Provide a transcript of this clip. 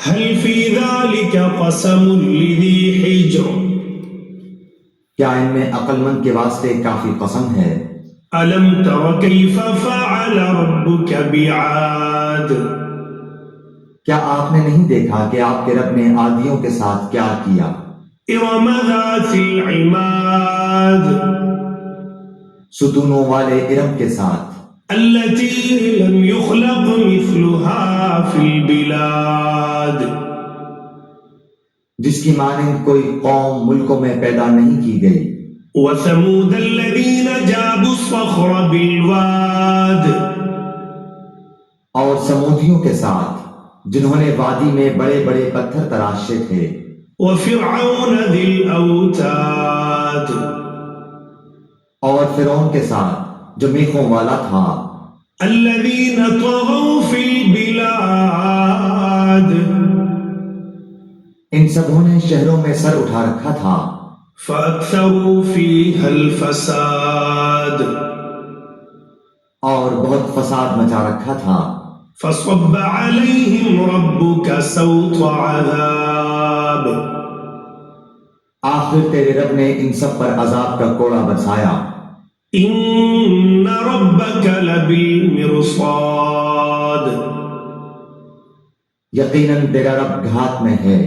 هل في ذلك قسم لذي حجر کیا ان میں عقل مند کے واسطے کافی قسم ہے؟ ألم تر كيف فعل ربك بعاد کیا آپ نے نہیں دیکھا کہ آپ کے رب نے عادیوں کے ساتھ کیا کیا؟ إرم ذات العماد ستونوں والے ارم کے ساتھ، التي لم يخلق مثلها في البلاد جس کی مانند کوئی قوم ملکوں میں پیدا نہیں کی گئی، وثمود الذين جابوا الصخر بالواد اور سمودیوں کے ساتھ جنہوں نے وادی میں بڑے بڑے پتھر تراشے تھے، وفرعون ذي الأوتاد اور فرعون کے ساتھ جو میخوں والا تھا، الذين طغوا في البلاد ان سبوں نے شہروں میں سر اٹھا رکھا تھا، فأكثروا فيها الفساد اور بہت فساد مچا رکھا تھا، فصب عليهم ربك سوط عذاب آخر تیرے رب نے ان سب پر عذاب کا کوڑا برسایا، إن ربك لبالمرصاد یقیناً تیرا رب گھات میں ہے،